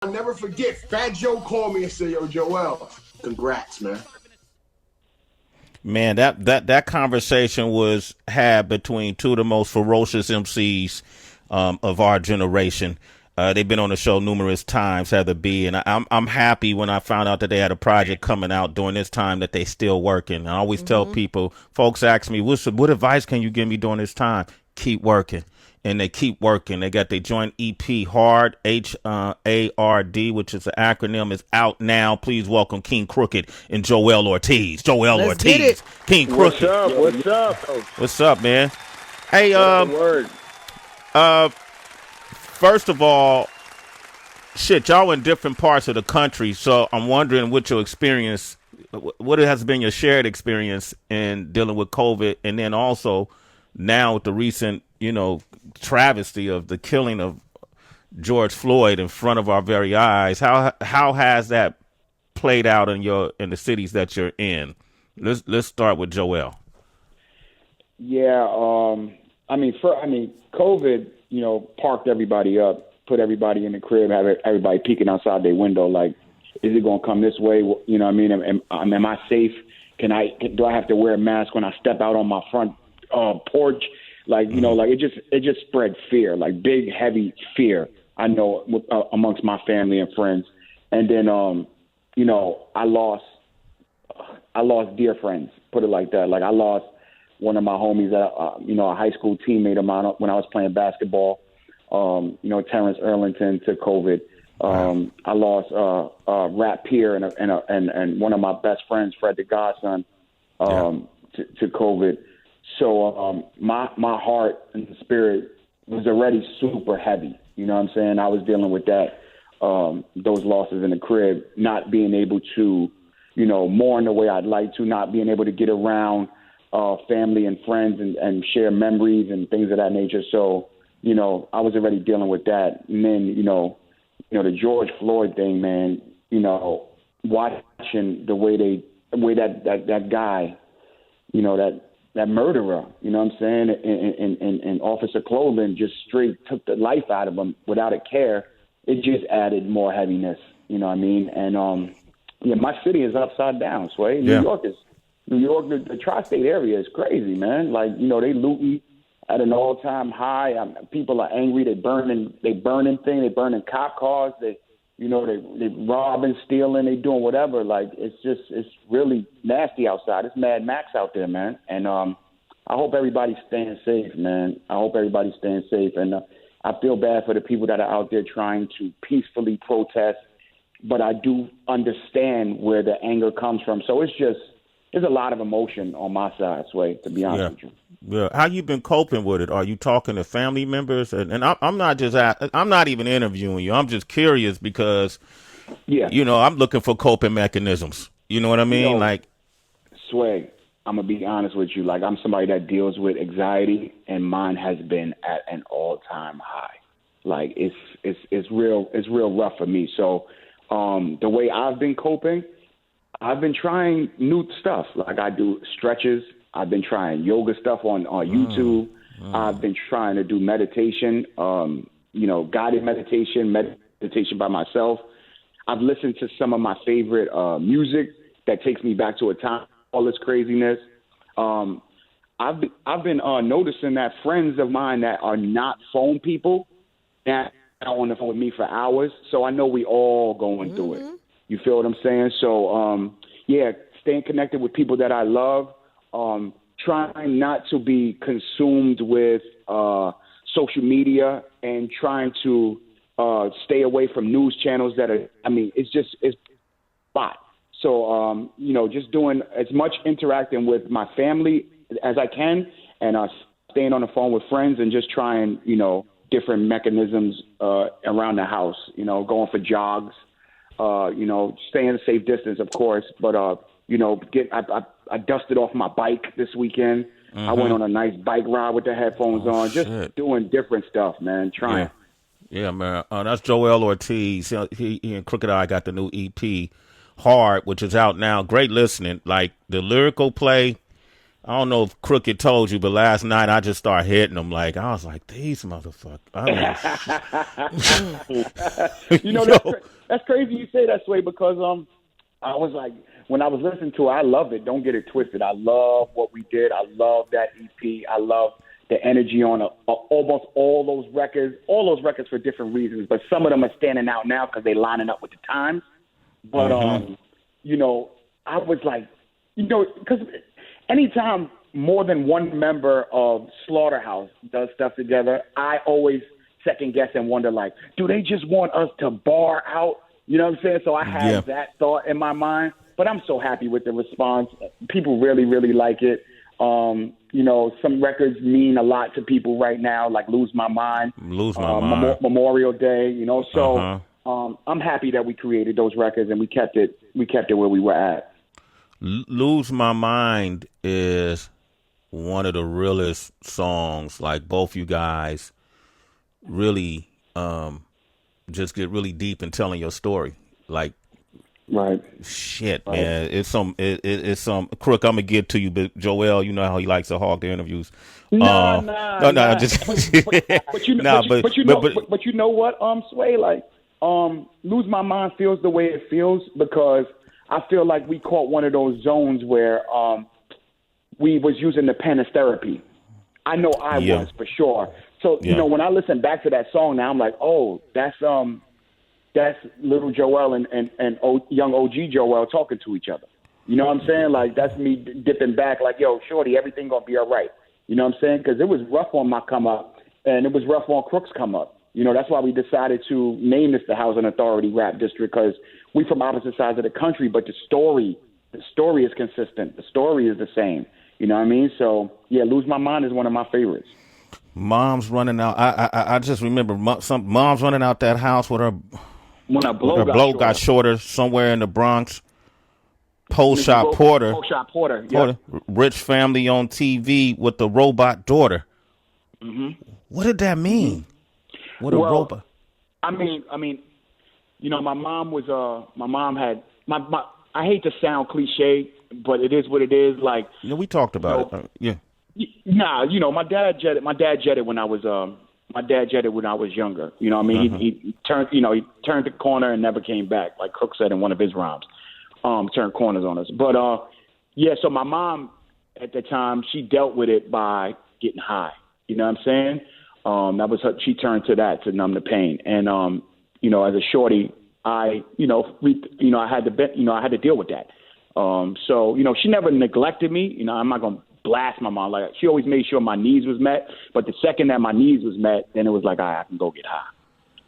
I'll never forget. Fat Joe called me and said, "Yo, Joell, congrats, man." Man, that conversation was had between two of the most ferocious MCs of our generation. They've been on the show numerous times, Heather B, and I'm happy when I found out that they had a project coming out during this time that they still working. I always tell people, folks ask me, what advice can you give me during this time? Keep working. And they keep working. They got their joint EP, H.A.R.D, H-A-R-D, which is an acronym, is out now. Please welcome King Crooked and Joell Ortiz. Joell Let's Ortiz. get it. King Crooked. What's up? What's up, man? Hey, Word. first of all, shit, y'all in different parts of the country, so I'm wondering what your experience, what has been your shared experience in dealing with COVID, and then also now with the recent, travesty of the killing of George Floyd in front of our very eyes. How has that played out in the cities that you're in? Let's start with Joell. Yeah, COVID, parked everybody up, put everybody in the crib, have everybody peeking outside their window. Like, is it gonna come this way? You know what I mean? Am I safe? Do I have to wear a mask when I step out on my front porch? Like, it just spread fear, like big, heavy fear. I know amongst my family and friends, and then I lost dear friends. Put it like that. Like, I lost one of my homies, a high school teammate of mine when I was playing basketball. Terrence Erlington to COVID. I lost Rat Pierre and one of my best friends, Fred the Godson, to COVID. So my heart and spirit was already super heavy. You know what I'm saying? I was dealing with that, those losses in the crib, not being able to, mourn the way I'd like to, not being able to get around family and friends and share memories and things of that nature. So, I was already dealing with that. And then, the George Floyd thing, man, watching the way that guy, that murderer, you know what I'm saying, in Officer Clothing just straight took the life out of him without a care, it just added more heaviness, you know what I mean? And, my city is upside down, Sway. New York, the tri-state area is crazy, man. Like, they looting at an all-time high. People are angry. They burning things. They burning cop cars. They robbing, stealing. They doing whatever. Like, it's really nasty outside. It's Mad Max out there, man. And I hope everybody's staying safe, man. I hope everybody's staying safe. And I feel bad for the people that are out there trying to peacefully protest. But I do understand where the anger comes from. So there's a lot of emotion on my side, Sway, to be honest with you. Yeah. How you been coping with it? Are you talking to family members? And I'm not I'm not even interviewing you. I'm just curious because, I'm looking for coping mechanisms. You know what I mean? Sway, I'm going to be honest with you. Like, I'm somebody that deals with anxiety, and mine has been at an all-time high. Like, it's real rough for me. So the way I've been coping, I've been trying new stuff. Like, I do stretches. I've been trying yoga stuff on YouTube. I've been trying to do meditation, guided meditation by myself. I've listened to some of my favorite music that takes me back to a time, all this craziness. I've been noticing that friends of mine that are not phone people that are on the phone with me for hours. So I know we all going through it. You feel what I'm saying? So, staying connected with people that I love, trying not to be consumed with social media and trying to stay away from news channels that are, it's spot. So, just doing as much interacting with my family as I can and staying on the phone with friends and just trying, different mechanisms around the house, going for jogs. Staying a safe distance, of course, but, I dusted off my bike this weekend. I went on a nice bike ride with the headphones on, just doing different stuff, man, trying. Yeah, man. That's Joell Ortiz. He and Crooked Eye got the new EP, H.A.R.D, which is out now. Great listening. Like, the lyrical play, I don't know if Crooked told you, but last night I just started hitting them. Like, I was like, these motherfuckers. That's crazy you say that, Sway, because I was like, when I was listening to it, I loved it. Don't get it twisted. I love what we did. I love that EP. I love the energy on almost all those records for different reasons, but some of them are standing out now because they're lining up with the times. But, you know, I was like, you know, because anytime more than one member of Slaughterhouse does stuff together, I always second guess and wonder, like, do they just want us to bar out? You know what I'm saying? So I had that thought in my mind, but I'm so happy with the response. People really, really like it. You know, some records mean a lot to people right now, like Lose My Mind, Memorial Day, you know. So I'm happy that we created those records and we kept it where we were at. Lose My Mind is one of the realest songs. Like, both you guys really just get really deep in telling your story. Like, right. Shit, right. Man. It's some crook. I'm gonna get to you, but Joell, you know how he likes to hog the interviews. No. Just. but you know what, Sway, like, Lose My Mind feels the way it feels because I feel like we caught one of those zones where we was using the pen as therapy. I know I was for sure. So you know, when I listen back to that song now, I'm like, oh, that's little Joell and young OG Joell talking to each other. You know what I'm saying? Like, that's me dipping back like, yo, shorty, everything gonna be all right. You know what I'm saying? Because it was rough on my come up, and it was rough on Crook's come up. You know, that's why we decided to name this the Housing Authority Rap District, because we from opposite sides of the country, but the story is consistent. The story is the same. You know what I mean? So, yeah, Lose My Mind is one of my favorites. Mom's running out. I just remember some mom's running out that house with her. When her blow got shorter somewhere in the Bronx. Post Shop Porter. Yeah. Rich family on TV with the robot daughter. Mm-hmm. What did that mean? What a robot. I mean, you know, my mom had I hate to sound cliche, but it is what it is. Like, you know, we talked about it. Nah, you know, my dad jetted when I was younger. You know what I mean? He turned the corner and never came back, like Crook said in one of his rhymes. Turned corners on us. But so my mom at the time, she dealt with it by getting high. You know what I'm saying? That was her, she turned to that to numb the pain. And you know, as a shorty, I had to deal with that. So, you know, she never neglected me. You know, I'm not gonna blast my mom. Like, she always made sure my needs was met. But the second that my needs was met, then it was like, I can go get high.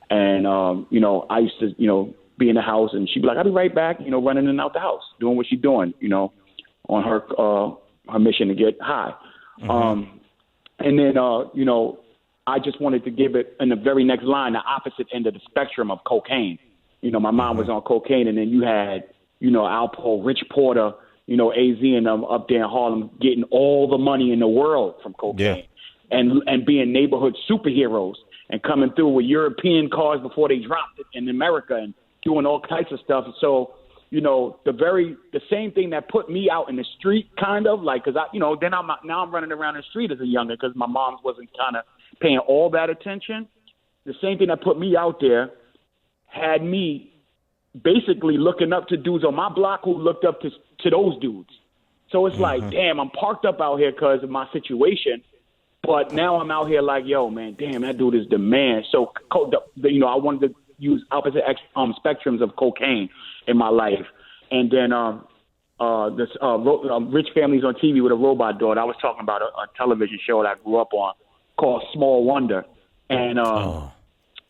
And you know, I used to, you know, be in the house and she'd be like, I'll be right back, you know, running in and out the house, doing what she's doing, you know, on her mission to get high. And then you know, I just wanted to give it in the very next line, the opposite end of the spectrum of cocaine. You know, my mom was on cocaine, and then you had, you know, Alpo, Rich Porter, you know, AZ and them up there in Harlem getting all the money in the world from cocaine and being neighborhood superheroes and coming through with European cars before they dropped it in America and doing all types of stuff. So, you know, the same thing that put me out in the street, kind of like, because I'm running around the street as a younger because my mom wasn't kind of paying all that attention. The same thing that put me out there had me basically looking up to dudes on my block who looked up to those dudes. So it's like, damn, I'm parked up out here because of my situation, but now I'm out here like, yo, man, damn, that dude is the man. So, you know, I wanted to use opposite spectrums of cocaine in my life. And then this Rich Families on TV with a robot daughter. I was talking about a television show that I grew up on called Small Wonder. And,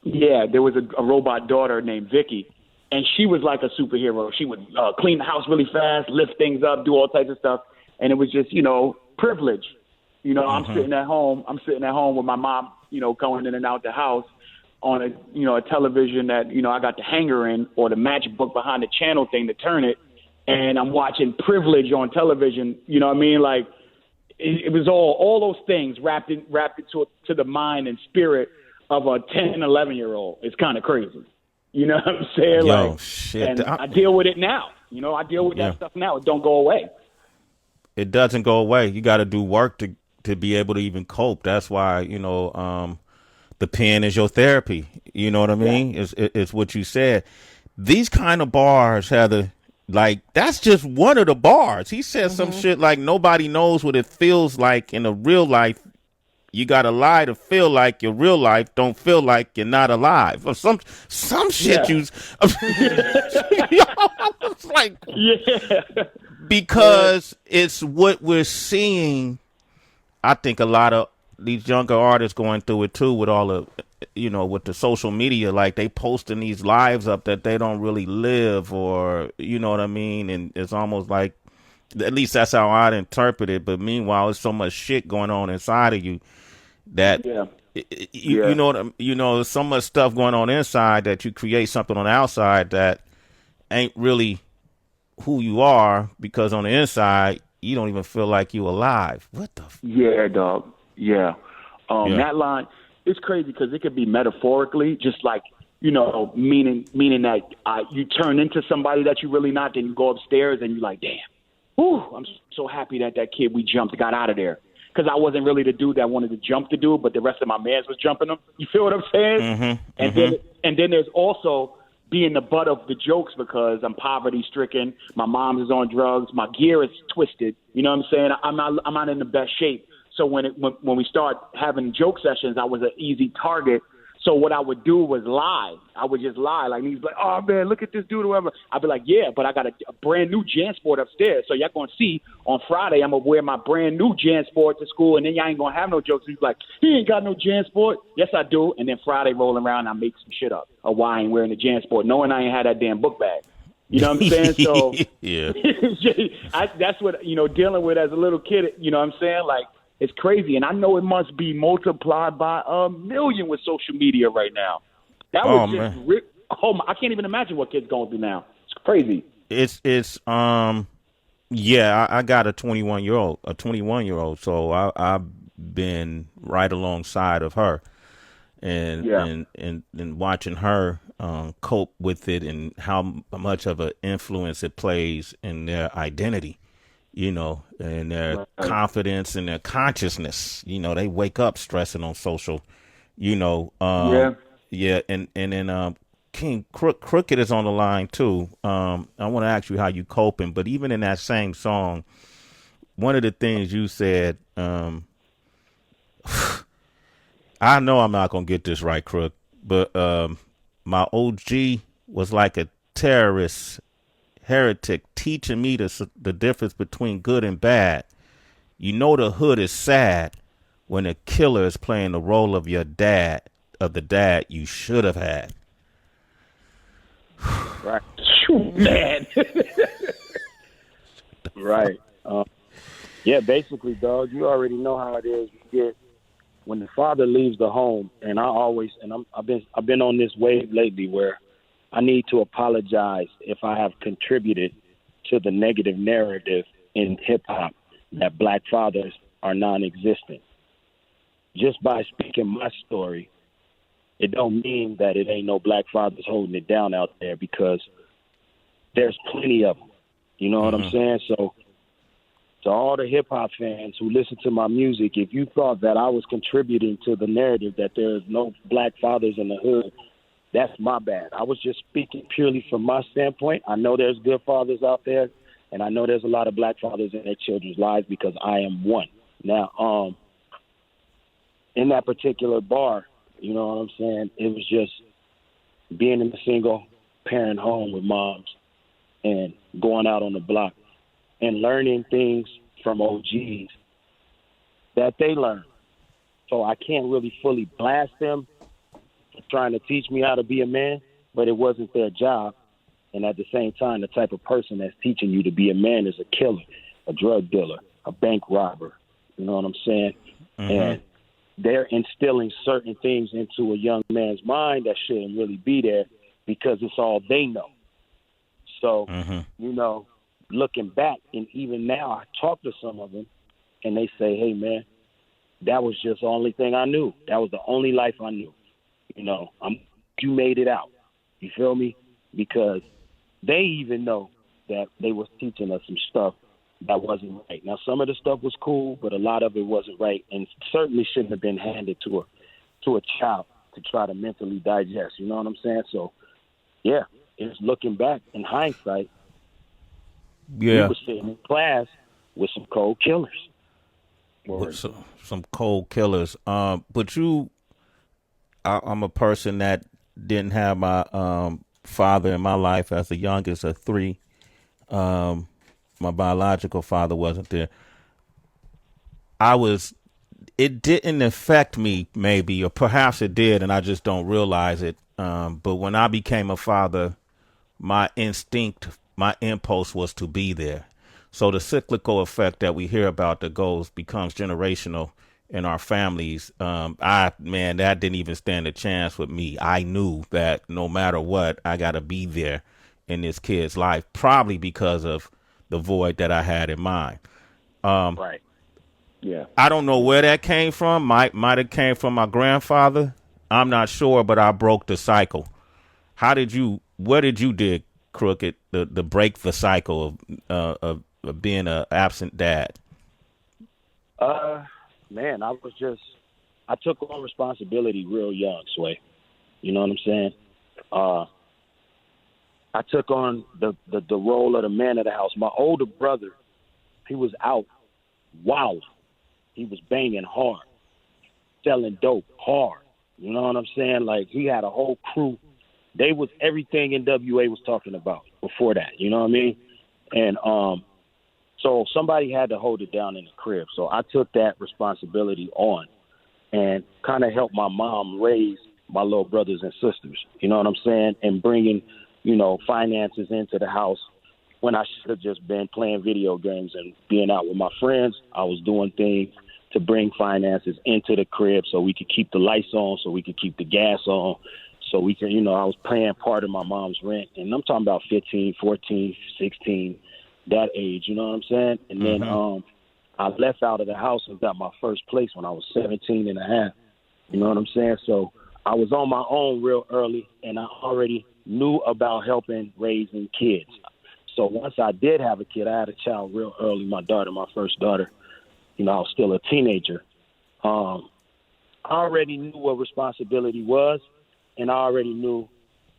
there was a robot daughter named Vicky. And she was like a superhero. She would clean the house really fast, lift things up, do all types of stuff. And it was just, you know, privilege. You know, I'm sitting at home with my mom, you know, going in and out the house on a television that, you know, I got the hanger in or the matchbook behind the channel thing to turn it. And I'm watching Privilege on television. You know what I mean? Like, it was all those things wrapped into to the mind and spirit of a 10, 11-year-old. It's kind of crazy. You know what I'm saying? Yo, like, shit. And I deal with it now. You know, I deal with that stuff now. It don't go away. It doesn't go away. You got to do work to be able to even cope. That's why, you know, the pen is your therapy. You know what I mean? It's what you said. these kind of bars, Heather, like that's just one of the bars. He said some shit like nobody knows what it feels like in a real life. You gotta lie to feel like your real life don't feel like you're not alive. Or some shit you I was like, because it's what we're seeing. I think a lot of these younger artists going through it too with all of, with the social media, like they posting these lives up that they don't really live, or, you know what I mean? And it's almost like, at least that's how I'd interpret it. But meanwhile, there's so much shit going on inside of you that, you know, there's so much stuff going on inside that you create something on the outside that ain't really who you are, because on the inside, you don't even feel like you alive. What the? Yeah, dog. Yeah. That line, it's crazy because it could be metaphorically, just like, meaning that you turn into somebody that you're really not, then you go upstairs and you're like, damn, whew, I'm so happy that kid we jumped got out of there. Because I wasn't really the dude that wanted to jump the dude, but the rest of my mans was jumping him. You feel what I'm saying? And then there's also being the butt of the jokes because I'm poverty stricken. My mom is on drugs. My gear is twisted. You know what I'm saying? I'm not in the best shape. So when we start having joke sessions, I was an easy target. So what I would do was lie. I would just lie. Like, he's like, oh, man, look at this dude or whatever. I'd be like, yeah, but I got a brand new JanSport upstairs. So y'all going to see on Friday I'm going to wear my brand new JanSport to school, and then y'all ain't going to have no jokes. He's like, he ain't got no JanSport. Yes, I do. And then Friday rolling around, I make some shit up of why I ain't wearing the JanSport, knowing I ain't had that damn book bag. You know what I'm saying? So yeah, that's what, dealing with as a little kid, you know what I'm saying? Like, it's crazy, and I know it must be multiplied by 1 million with social media right now. That was I can't even imagine what kids going through now. It's crazy. I got a 21-year-old, so I've been right alongside of her, and watching her cope with it, and how much of an influence it plays in their identity. And their confidence and their consciousness. They wake up stressing on social, and then King Crooked is on the line too. I want to ask you how you coping, but even in that same song, one of the things you said, I know I'm not going to get this right, Crook, but my OG was like a terrorist heretic teaching me the difference between good and bad. The hood is sad when a killer is playing the role of the dad you should have had. Right. Man. Right. Basically, dog, you already know how it is. You get when the father leaves the home, and I've been on this wave lately where I need to apologize if I have contributed to the negative narrative in hip-hop that black fathers are non-existent. Just by speaking my story, it don't mean that it ain't no black fathers holding it down out there, because there's plenty of them. You know what I'm saying? So to all the hip-hop fans who listen to my music, if you thought that I was contributing to the narrative that there's no black fathers in the hood, that's my bad. I was just speaking purely from my standpoint. I know there's good fathers out there, and I know there's a lot of black fathers in their children's lives, because I am one. Now, in that particular bar, you know what I'm saying, it was just being in a single-parent home with moms and going out on the block and learning things from OGs that they learned. So I can't really fully blast them trying to teach me how to be a man, but it wasn't their job. And at the same time, the type of person that's teaching you to be a man is a killer, a drug dealer, a bank robber. You know what I'm saying? And they're instilling certain things into a young man's mind that shouldn't really be there, because it's all they know. So, looking back, and even now I talk to some of them, and they say, hey, man, that was just the only thing I knew. That was the only life I knew. You made it out. You feel me? Because they even know that they was teaching us some stuff that wasn't right. Now, some of the stuff was cool, but a lot of it wasn't right, and certainly shouldn't have been handed to a child to try to mentally digest. You know what I'm saying? So, yeah, is looking back in hindsight, we Yeah. were sitting in class with some cold killers. With some cold killers. But I'm a person that didn't have my father in my life as the youngest of three. My biological father wasn't there. It didn't affect me, maybe, or perhaps it did, and I just don't realize it. But when I became a father, my instinct, my impulse was to be there. So the cyclical effect that we hear about that becomes generational in our families. That didn't even stand a chance with me. I knew that no matter what, I got to be there in this kid's life, probably because of the void that I had in mind. Right. Yeah. I don't know where that came from. Might have came from my grandfather. I'm not sure, but I broke the cycle. What did you do, Crooked, to break the cycle of being an absent dad? Man, I took on responsibility real young, Sway. You know what I'm saying? I took on the role of the man of the house. My older brother, he was out wilding. He was banging hard, selling dope hard. You know what I'm saying? Like, he had a whole crew. They was everything NWA was talking about before that. You know what I mean? And so somebody had to hold it down in the crib. So I took that responsibility on and kind of helped my mom raise my little brothers and sisters. You know what I'm saying? And bringing, finances into the house when I should have just been playing video games and being out with my friends. I was doing things to bring finances into the crib so we could keep the lights on, so we could keep the gas on, so we can, I was paying part of my mom's rent. And I'm talking about 15, 14, 16, that age, you know what I'm saying? And then I left out of the house and got my first place when I was 17 and a half. You know what I'm saying? So I was on my own real early, and I already knew about helping raising kids. So once I did have a kid, I had a child real early, my first daughter. I was still a teenager. I already knew what responsibility was, and I already knew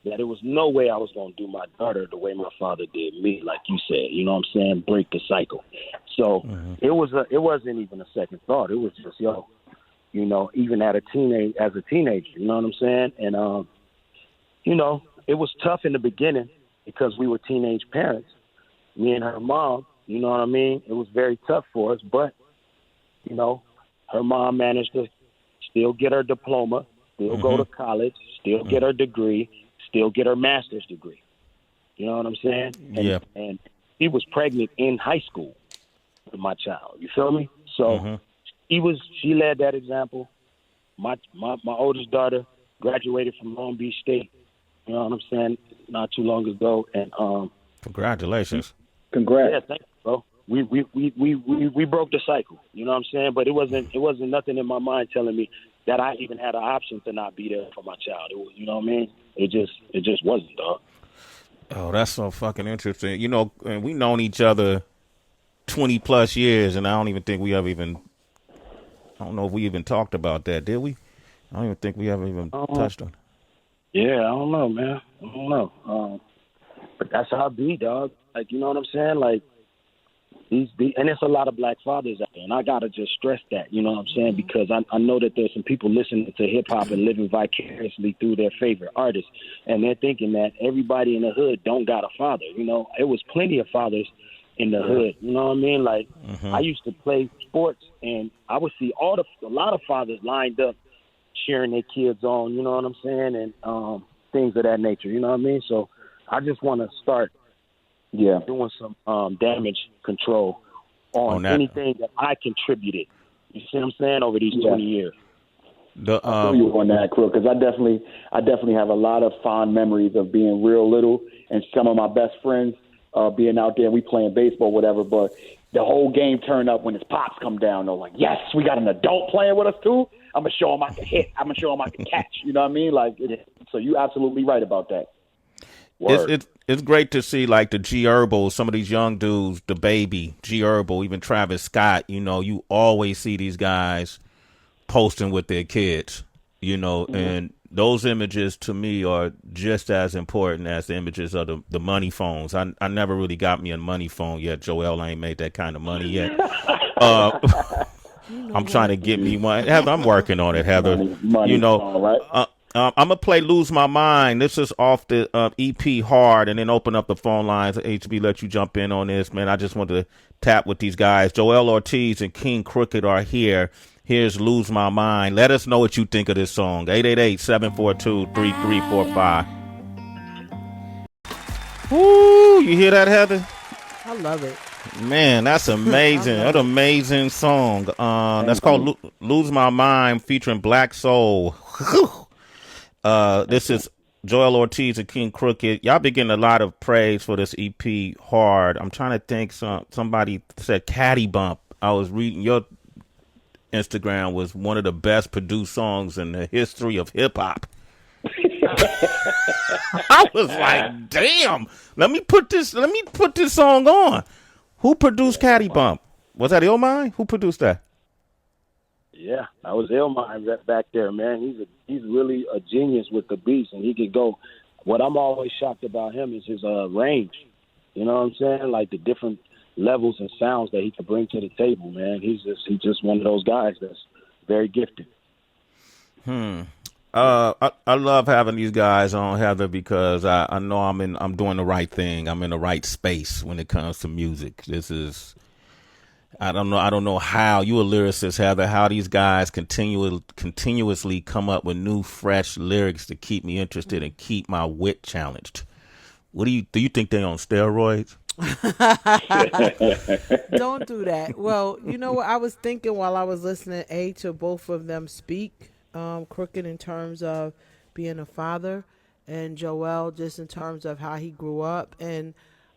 that there was no way I was going to do my daughter the way my father did me, like you said. You know what I'm saying? Break the cycle. So it wasn't even a second thought. It was just, even as a teenager, you know what I'm saying? And, it was tough in the beginning because we were teenage parents, me and her mom, you know what I mean? It was very tough for us, but, her mom managed to still get her diploma, still go to college, still get her degree, still get her master's degree. You know what I'm saying? And she was pregnant in high school with my child. You feel me? So she led that example. My oldest daughter graduated from Long Beach State. You know what I'm saying? Not too long ago. And congratulations. Congrats. Yeah, thanks, bro. We broke the cycle. You know what I'm saying? But it wasn't nothing in my mind telling me that I even had an option to not be there for my child. It was, you know what I mean? It just wasn't, dog. Oh, that's so fucking interesting. And we known each other 20 plus years, and I don't even think we ever I don't know if we even talked about that, did we? I don't even think we ever even touched on it. Yeah, I don't know, man. I don't know. But that's how it be, dog. Like, you know what I'm saying? Like, and it's a lot of black fathers out there, and I gotta just stress that, you know what I'm saying? Because I know that there's some people listening to hip hop and living vicariously through their favorite artists, and they're thinking that everybody in the hood don't got a father. It was plenty of fathers in the hood. You know what I mean? Like, I used to play sports, and I would see a lot of fathers lined up cheering their kids on. You know what I'm saying? And things of that nature. You know what I mean? So I just want to start doing some damage control on anything that I contributed. You see what I'm saying? Over these 20 years. I feel you on that, Crook, because I definitely have a lot of fond memories of being real little and some of my best friends being out there. We playing baseball, whatever, but the whole game turned up when his pops come down. They're like, yes, we got an adult playing with us too. I'm going to show him I can hit. I'm going to show him I can catch. You know what I mean? Like, so you absolutely right about that. It's great to see, like, the G-Herbal, some of these young dudes, the Baby, G-Herbal, even Travis Scott. You always see these guys posting with their kids, and those images to me are just as important as the images of the money phones. I never really got me a money phone yet. Joel ain't made that kind of money yet. I'm trying to get me one. Heather, I'm working on it, Heather. Money phone, right? I'm going to play Lose My Mind. This is off the EP H.A.R.D, and then open up the phone lines. HB, let you jump in on this, man. I just want to tap with these guys. Joell Ortiz and King Crooked are here. Here's Lose My Mind. Let us know what you think of this song. 888-742-3345. Woo, you hear that, Heather? I love it. Man, that's amazing. What an amazing song. That's called Lose My Mind featuring Black Soul. This is Joell Ortiz and King Crooked. Y'all been getting a lot of praise for this EP H.A.R.D. I'm trying to think. Somebody said Caddy Bump. I was reading your Instagram was one of the best produced songs in the history of hip hop. I was like, damn, let me put this song on. Who produced Caddy Bump? Was that Illmind? Who produced that? Yeah, that was Illmind back there, man. He's really a genius with the beats, and he could go. What I'm always shocked about him is his range. You know what I'm saying? Like the different levels and sounds that he can bring to the table, man. He's just one of those guys that's very gifted. I love having these guys on, Heather, because I know I'm doing the right thing. I'm in the right space when it comes to music. I don't know how you a lyricist, Heather, how these guys continuously come up with new, fresh lyrics to keep me interested and keep my wit challenged. Do you think they on steroids? Don't do that. Well, you know what I was thinking while I was listening to both of them speak, Crooked in terms of being a father, and Joel just in terms of how he grew up. And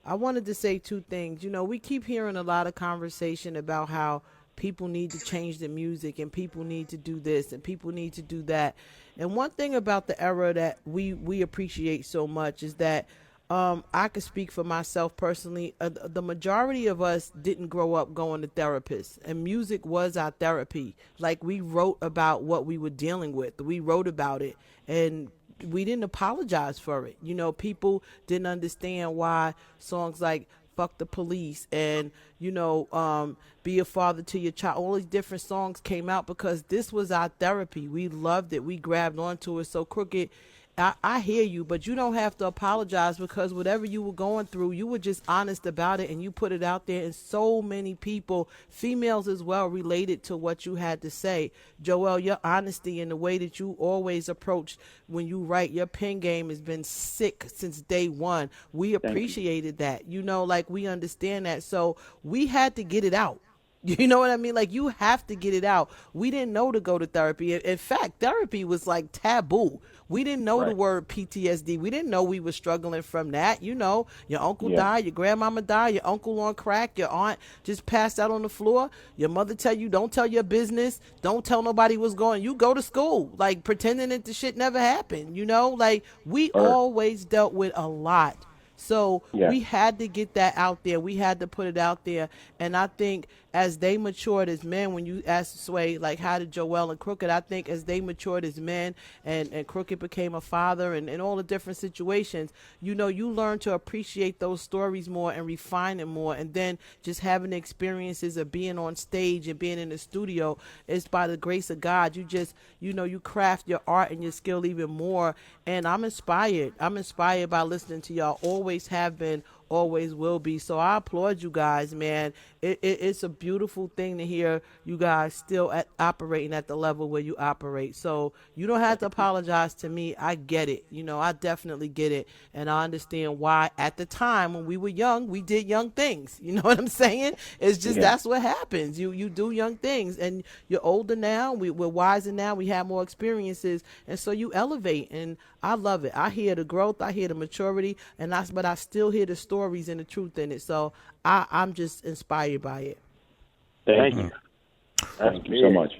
I wanted to say two things. You know, we keep hearing a lot of conversation about how people need to change the music and people need to do this and people need to do that. And one thing about the era that we appreciate so much is that I could speak for myself personally. The majority of us didn't grow up going to therapists, and music was our therapy. Like, we wrote about what we were dealing with. We wrote about it, and we didn't apologize for it. You know, people didn't understand why songs like Fuck the Police and, you know, Be a Father to Your Child, all these different songs came out because this was our therapy. We loved it. We grabbed onto it. So, Crooked, I hear you, but you don't have to apologize because whatever you were going through, you were just honest about it and you put it out there. And so many people, females as well, related to what you had to say. Joel, your honesty and the way that you always approach when you write, your pen game has been sick since day one. We appreciated that. You know, like, we understand that. So we had to get it out. You know what I mean? Like, you have to get it out. We didn't know to go to therapy. In fact, therapy was like taboo. We didn't know the word PTSD. We didn't know we were struggling from that. You know, your uncle died, your grandmama died, your uncle on crack, your aunt just passed out on the floor. Your mother tell you, don't tell your business. Don't tell nobody what's going on. You go to school, like, pretending that the shit never happened. You know, like, we always dealt with a lot. So we had to get that out there. We had to put it out there. And I think as they matured as men, when you asked Sway, like, how did Joel and Crooked, I think as they matured as men and Crooked became a father and all the different situations, you know, you learn to appreciate those stories more and refine it more. And then just having the experiences of being on stage and being in the studio, it's by the grace of God. You just, you know, you craft your art and your skill even more. And I'm inspired. I'm inspired by listening to y'all. Always have been, always will be. So I applaud you guys, man. It's a beautiful thing to hear you guys still operating at the level where you operate. So you don't have to apologize to me. I get it. You know, I definitely get it. And I understand why at the time when we were young, we did young things. You know what I'm saying? It's just that's what happens. You do young things, and you're older now. We're wiser now. We have more experiences. And so you elevate. And I love it. I hear the growth. I hear the maturity. But I still hear the stories and the truth in it. So I'm just inspired by it. Thank you. Thank you so much.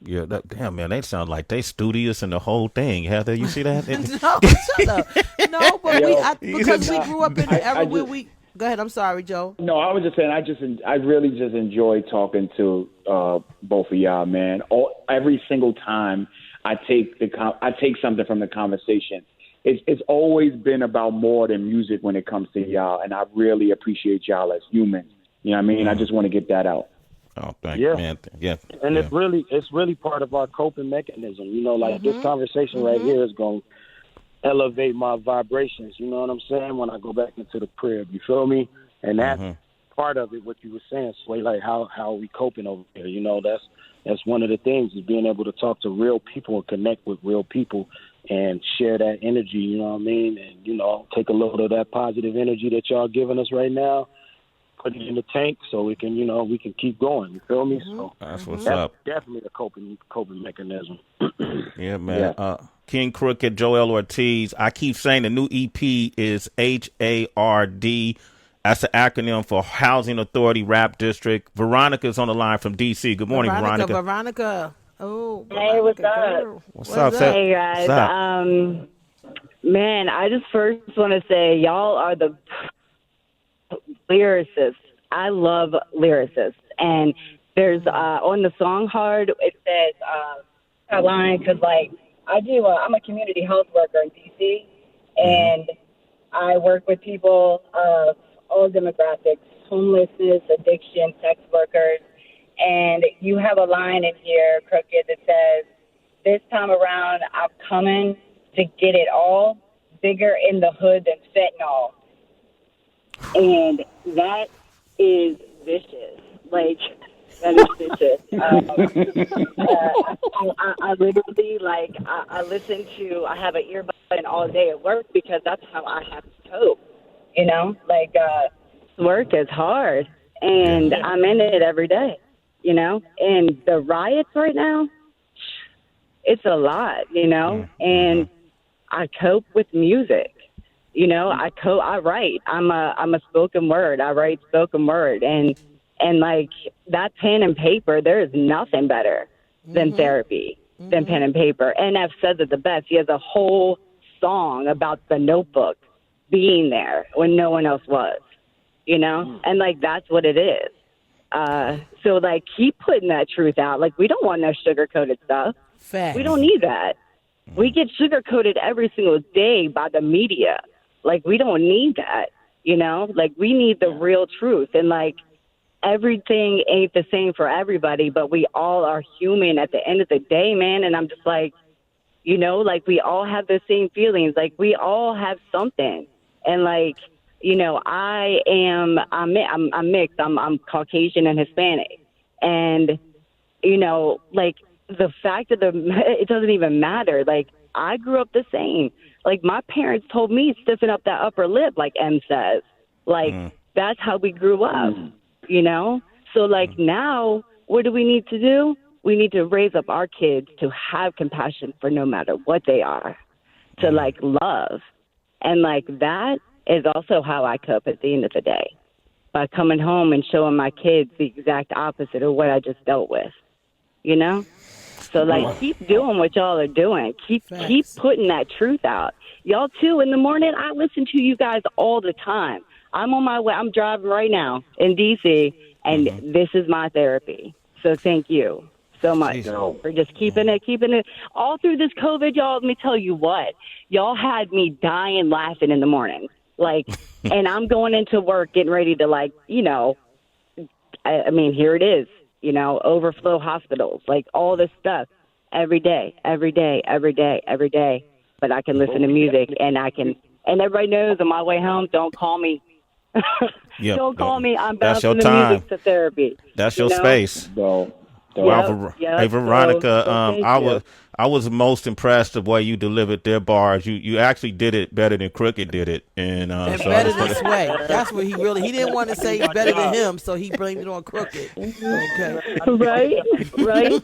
Yeah, damn, man, they sound like they studious and the whole thing. Heather, you see that? No, shut up. No, but because we grew up in the era where we. Go ahead. I'm sorry, Joe. No, I was just saying. I really just enjoy talking to both of y'all, man. Every single time I take something from the conversation. It's always been about more than music when it comes to y'all, and I really appreciate y'all as humans. You know what I mean? I just want to get that out. Oh, thank you, man. Yeah. And it's really part of our coping mechanism. You know, like this conversation right here is going to elevate my vibrations. You know what I'm saying? When I go back into the crib, you feel me? And that's part of it. What you were saying, Sway, like how are we coping over here? You know, that's one of the things is being able to talk to real people and connect with real people and share that energy. You know what I mean? And you know, take a load of that positive energy that y'all giving us right now. Put it in the tank so we can, we can keep going. You feel me? So that's what's up. Definitely a coping mechanism. Yeah, man. Yeah. King Crooked, Joell Ortiz. I keep saying the new EP is H.A.R.D. That's the acronym for Housing Authority Rap District. Veronica's on the line from D.C. Good morning, Veronica. Veronica. Oh, hey, what's girl. up? What's up? Hey, guys. Man, I just first want to say y'all are the lyricists. I love lyricists. And there's on the song H.A.R.D, it says a line because, like, I'm a community health worker in D.C., and I work with people of all demographics, homelessness, addiction, sex workers. And you have a line in here, Crooked, that says, this time around, I'm coming to get it all, bigger in the hood than fentanyl. And that is vicious. Like, that is vicious. I literally, like, I listen to, I have an earbud in all day at work because that's how I have to cope. You know, like, work is hard, and I'm in it every day, you know, and the riots right now, it's a lot, you know, and I cope with music. You know, I write. I'm a spoken word. I write spoken word, and like that pen and paper. There is nothing better than therapy than pen and paper. And I've said it the best. He has a whole song about the Notebook being there when no one else was. You know, and like that's what it is. So like keep putting that truth out. Like we don't want no sugar coated stuff. Fact. We don't need that. We get sugar coated every single day by the media. Like, we don't need that, you know? Like, we need the real truth. And, like, everything ain't the same for everybody, but we all are human at the end of the day, man. And I'm just like, you know, like, we all have the same feelings. Like, we all have something. And, like, you know, I'm mixed. I'm Caucasian and Hispanic. And, you know, like, the fact of it doesn't even matter. Like, I grew up the same. Like, my parents told me stiffen up that upper lip, like M says. Like, that's how we grew up, you know? So, like, now, what do we need to do? We need to raise up our kids to have compassion for no matter what they are, to, like, love. And, like, that is also how I cope at the end of the day, by coming home and showing my kids the exact opposite of what I just dealt with, you know? So, like, keep doing what y'all are doing. Keep putting that truth out. Y'all, too, in the morning, I listen to you guys all the time. I'm on my way. I'm driving right now in D.C., and this is my therapy. So thank you so much for just keeping it. All through this COVID, y'all, let me tell you what. Y'all had me dying laughing in the morning. Like, and I'm going into work getting ready to, like, you know, I mean, here it is. You know, overflow hospitals, like all this stuff every day. But I can listen to music and and everybody knows on my way home, don't call me. Don't call me. I'm bouncing the music to therapy. That's your space. Hey, Veronica, I was most impressed of the way you delivered their bars. You actually did it better than Crooked did it, and so better than Sway. That's what he didn't want to say it's better than him, so he blamed it on Crooked. Okay, right.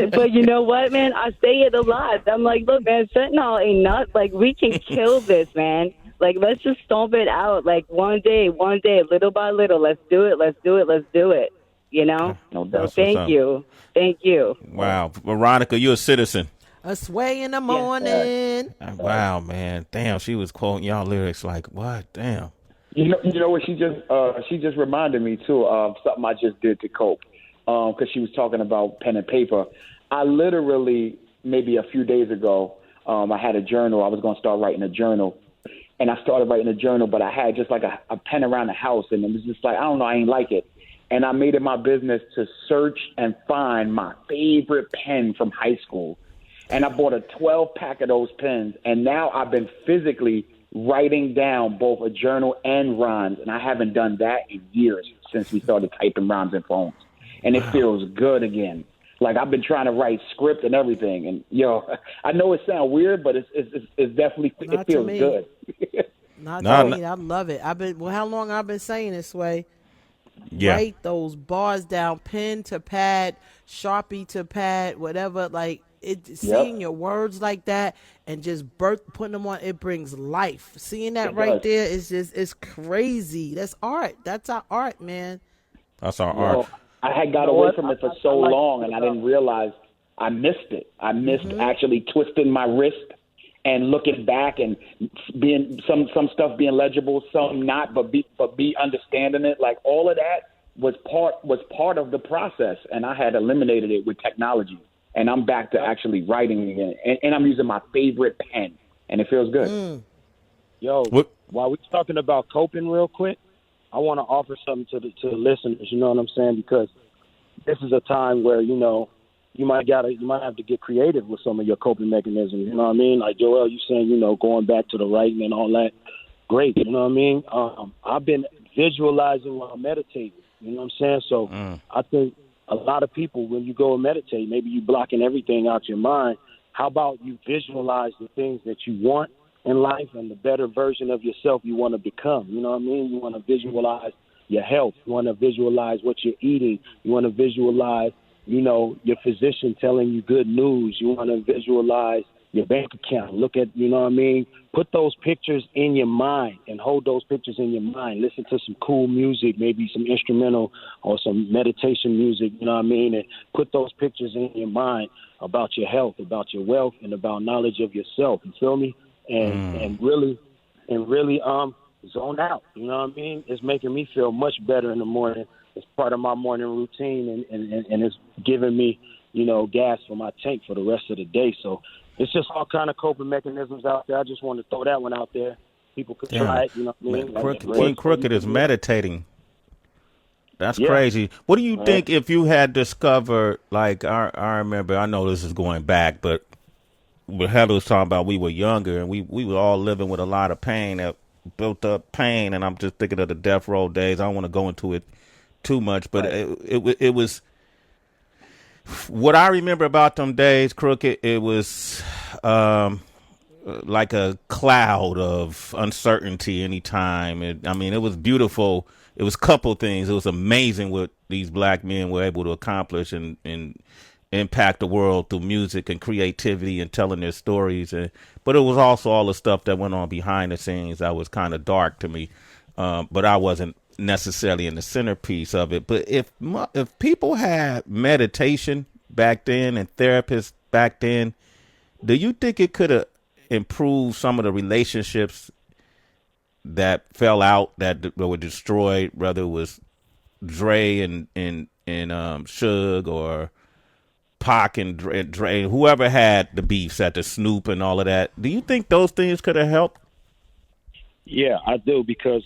But you know what, man? I say it a lot. I'm like, look, man, fentanyl ain't nuts. Like, we can kill this, man. Like, let's just stomp it out. Like, one day, little by little. Let's do it. You know? So thank you. Wow. Veronica, you're a citizen. A Sway in the morning. Wow, man. Damn, she was quoting y'all lyrics like, what? Damn. You know what, she just reminded me, too, of something I just did to cope. Because she was talking about pen and paper. I literally maybe a few days ago, I had a journal. I was going to start writing a journal. And I started writing a journal, but I had just like a pen around the house. And it was just like, I don't know, I ain't like it. And I made it my business to search and find my favorite pen from high school. And I bought a 12-pack of those pens. And now I've been physically writing down both a journal and rhymes. And I haven't done that in years since we started typing rhymes in phones. And it feels good again. Like, I've been trying to write script and everything. And, I know it sounds weird, but it's definitely, it feels good. Not to me. I love it. How long I've been saying this way? Yeah. Write those bars down, pen to pad, Sharpie to pad, whatever. Like, seeing your words like that and just putting them on, it brings life. Seeing that right there is it's crazy. That's art. That's our art, man. That's our art. I had got away from it for so long, and I didn't realize I missed it. I missed actually twisting my wrist and looking back and being some stuff being legible, some not, but be understanding it. Like, all of that was part of the process, and I had eliminated it with technology. And I'm back to actually writing again, and I'm using my favorite pen, and it feels good. While we're talking about coping real quick, I want to offer something to the listeners, you know what I'm saying? Because this is a time where, you might have to get creative with some of your coping mechanisms, you know what I mean? Like Joell, you saying, going back to the writing and all that. Great, you know what I mean? I've been visualizing while meditating, you know what I'm saying? So I think a lot of people, when you go and meditate, maybe you blocking everything out your mind. How about you visualize the things that you want in life and the better version of yourself you want to become? You know what I mean? You want to visualize your health. You want to visualize what you're eating. You want to visualize, your physician telling you good news. You want to visualize your bank account. Look at, you know what I mean? Put those pictures in your mind and hold those pictures in your mind. Listen to some cool music, maybe some instrumental or some meditation music, you know what I mean? And put those pictures in your mind about your health, about your wealth, and about knowledge of yourself. You feel me? And really zone out. You know what I mean? It's making me feel much better in the morning. It's part of my morning routine, and it's giving me, gas for my tank for the rest of the day. So it's just all kind of coping mechanisms out there. I just want to throw that one out there. People could try it. You know what I mean? King Crooked is meditating. That's crazy. What do you think if you had discovered, like, I remember, I know this is going back, but what Heather was talking about, we were younger and we were all living with a lot of pain, that built up pain. And I'm just thinking of the death row days. I don't want to go into it too much, but it was what I remember about them days, Crooked. It was like a cloud of uncertainty anytime. It was beautiful. It was a couple things. It was amazing what these black men were able to accomplish and impact the world through music and creativity and telling their stories. But it was also all the stuff that went on behind the scenes that was kind of dark to me. But I wasn't necessarily in the centerpiece of it. But if people had meditation back then and therapists back then, do you think it could have improved some of the relationships that fell out, that were destroyed, whether it was Dre and Suge, or Pac and Dre, whoever had the beefs at the Snoop and all of that? Do you think those things could have helped? Yeah, I do, because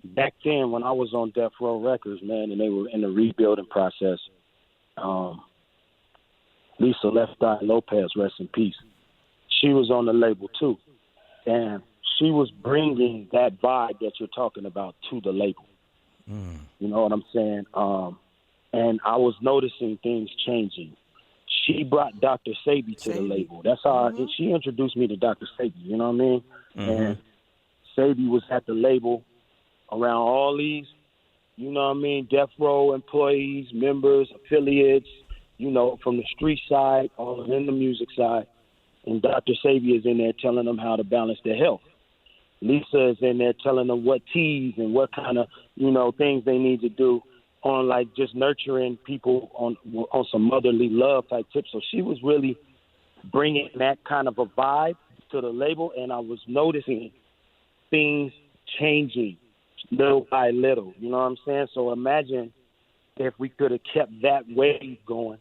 back then when I was on Death Row Records, man, and they were in the rebuilding process, Lisa Left Eye Lopez, rest in peace, she was on the label too. And she was bringing that vibe that you're talking about to the label. You know what I'm saying? And I was noticing things changing. She brought Dr. Sabi to the label. That's how she introduced me to Dr. Sabi, you know what I mean? And Sabi was at the label around all these, you know what I mean, Death Row employees, members, affiliates, from the street side, all in the music side. And Dr. Sabi is in there telling them how to balance their health. Lisa is in there telling them what teas and what kind of, things they need to do on, like, just nurturing people on some motherly love type tips. So she was really bringing that kind of a vibe to the label, and I was noticing things changing little by little. You know what I'm saying? So imagine if we could have kept that wave going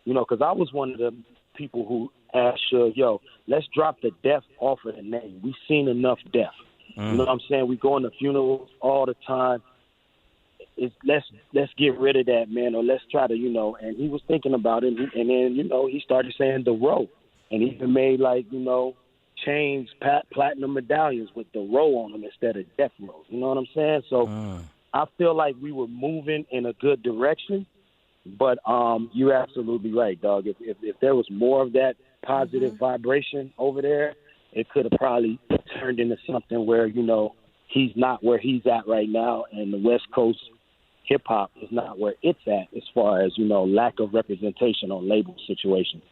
You know, because I was one of the people who asked Suge, yo, let's drop the death off of the name. We've seen enough death. You know what I'm saying? We go into funerals all the time. Let's get rid of that, man, or let's try to, you know. And he was thinking about it, and then, you know, he started saying the row, and he even made, like, you know, chains, platinum medallions with the row on them instead of death row. You know what I'm saying? So I feel like we were moving in a good direction, but you're absolutely right, dog. If there was more of that positive vibration over there, it could have probably turned into something where, you know, he's not where he's at right now, and the West Coast hip-hop is not where it's at as far as, you know, lack of representation on label situations.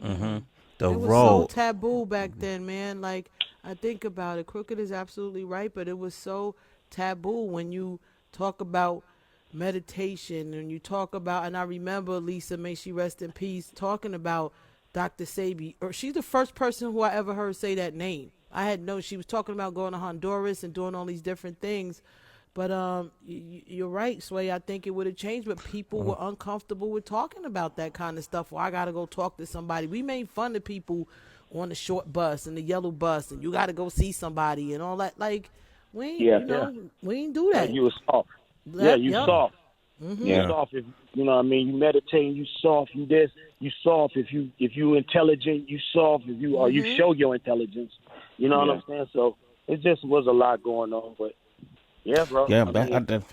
It was so taboo back then, man. Like, I think about it. Crooked is absolutely right, but it was so taboo when you talk about meditation and you talk about, and I remember Lisa, may she rest in peace, talking about Dr. Sabi, or she's the first person who I ever heard say that name. I had known she was talking about going to Honduras and doing all these different things. But you're right, Sway. I think it would have changed, but people were uncomfortable with talking about that kind of stuff. Well, I got to go talk to somebody. We made fun of people on the short bus and the yellow bus, and you got to go see somebody and all that. Like, we ain't, we ain't do that. Yeah, you was soft. Soft. You soft if, you know what I mean, you meditate, you soft, you this, you soft if you intelligent, you soft if you, or you show your intelligence. You know what I'm saying? So it just was a lot going on, but yeah, bro. Yeah,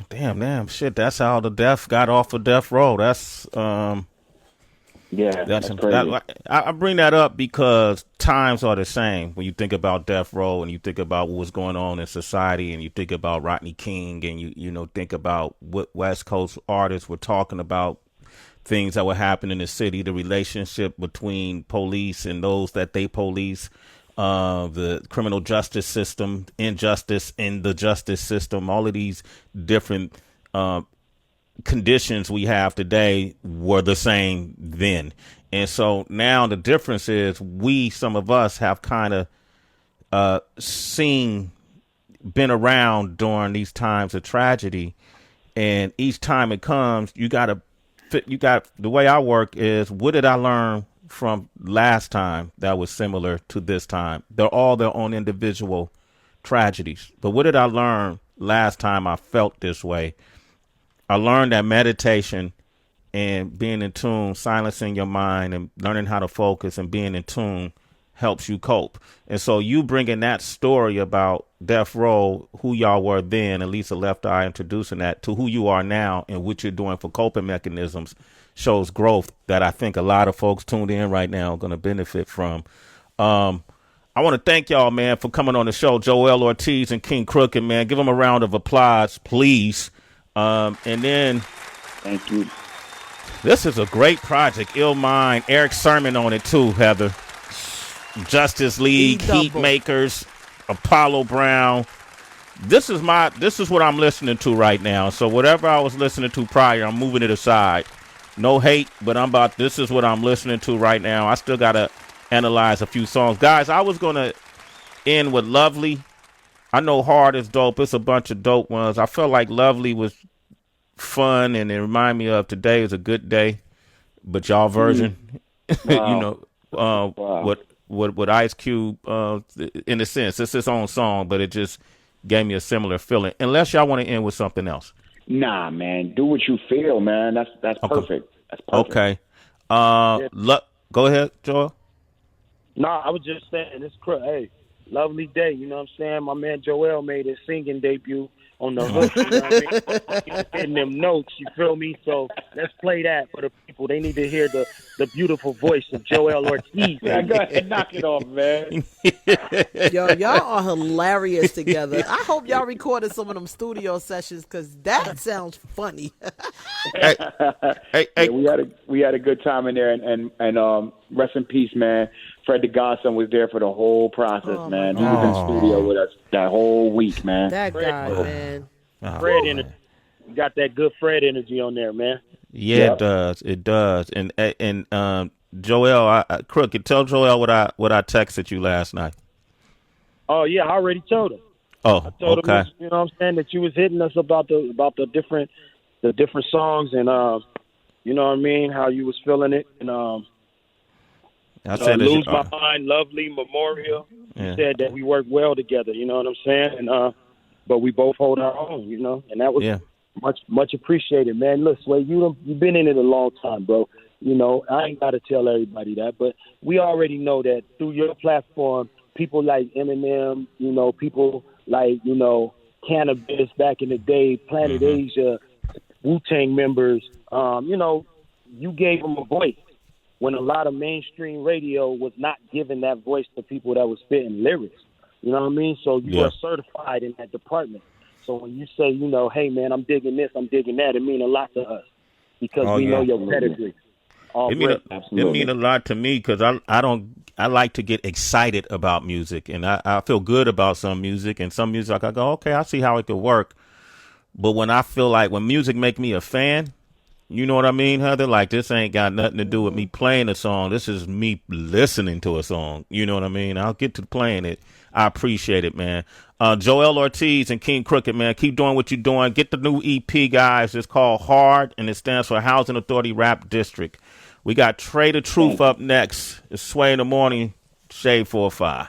damn, shit. That's how the death got off of death row. That's that's crazy. I bring that up because times are the same when you think about death row and you think about what was going on in society and you think about Rodney King and you know think about what West Coast artists were talking about, things that were happening in the city, the relationship between police and those that they police. The criminal justice system, injustice in the justice system, all of these different conditions we have today were the same then. And so now the difference is some of us have kind of been around during these times of tragedy. And each time it comes, the way I work is, what did I learn from last time that was similar to this time? They're all their own individual tragedies. But what did I learn last time I felt this way? I learned that meditation and being in tune, silencing your mind and learning how to focus and being in tune helps you cope. And so you bringing that story about Death Row, who y'all were then, and Lisa Left Eye introducing that to who you are now and what you're doing for coping mechanisms shows growth that I think a lot of folks tuned in right now are going to benefit from. I want to thank y'all, man, for coming on the show. Joell Ortiz and King Crooked, man. Give them a round of applause, please. And then thank you. This is a great project. Ill Mind, Eric Sermon on it too, Heather. Justice League, Heat Makers, Apollo Brown. This is what I'm listening to right now. So whatever I was listening to prior, I'm moving it aside. No hate, but this is what I'm listening to right now. I still got to analyze a few songs. Guys, I was going to end with Lovely. I know H.A.R.D is dope. It's a bunch of dope ones. I felt like Lovely was fun, and it reminded me of Today is a Good Day, but y'all version. Wow. What Ice Cube, in a sense, it's his own song, but it just gave me a similar feeling. Unless y'all want to end with something else. Nah, man. Do what you feel, man. That's okay. Perfect. That's perfect. Okay. Go ahead, Joel. No, I was just saying, hey, lovely day. You know what I'm saying? My man Joel made his singing debut on the hook. You know what I mean? Getting them notes, you feel me? So let's play that for the people. They need to hear the beautiful voice of Joell Ortiz. Yeah, go ahead, knock it off, man. Yo, y'all are hilarious together. I hope y'all recorded some of them studio sessions because that sounds funny. Hey. Yeah, we had a good time in there, and rest in peace, man. Fred the Godson was there for the whole process, man. He was in the studio with us that whole week, man. That guy, man. Fred energy. Got that good Fred energy on there, man. Yeah, It does. And Joel, Crooked, tell Joel what I texted you last night. Oh yeah, I already told him. Oh, I told okay. him, you know what I'm saying, that you was hitting us about the different songs, and You know what I mean? How you was feeling it, and I said Lose My Mind, Lovely Memorial. Yeah. You said that we work well together. You know what I'm saying? And but we both hold our own. You know, and that was much appreciated, man. Look, Sway, you've been in it a long time, bro. You know, I ain't got to tell everybody that, but we already know that through your platform, people like Eminem, you know, people like, you know, Cannabis back in the day, Planet Asia, Wu-Tang members, you know, you gave them a voice when a lot of mainstream radio was not giving that voice to people that was spitting lyrics. You know what I mean? So you are certified in that department. So when you say, you know, hey, man, I'm digging this, I'm digging that, it means a lot to us because we know your pedigree. It mean a lot to me because I like to get excited about music, and I feel good about some music, and some music I go, okay, I see how it could work. But when I feel like when music make me a fan, you know what I mean, Heather? Like, this ain't got nothing to do with me playing a song. This is me listening to a song. You know what I mean? I'll get to playing it. I appreciate it, man. Joell Ortiz and King Crooked, man, keep doing what you're doing. Get the new EP, guys. It's called H.A.R.D, and it stands for Housing Authority Rap District. We got Trey the Truth up next. It's Sway in the Morning, Shade 4-5.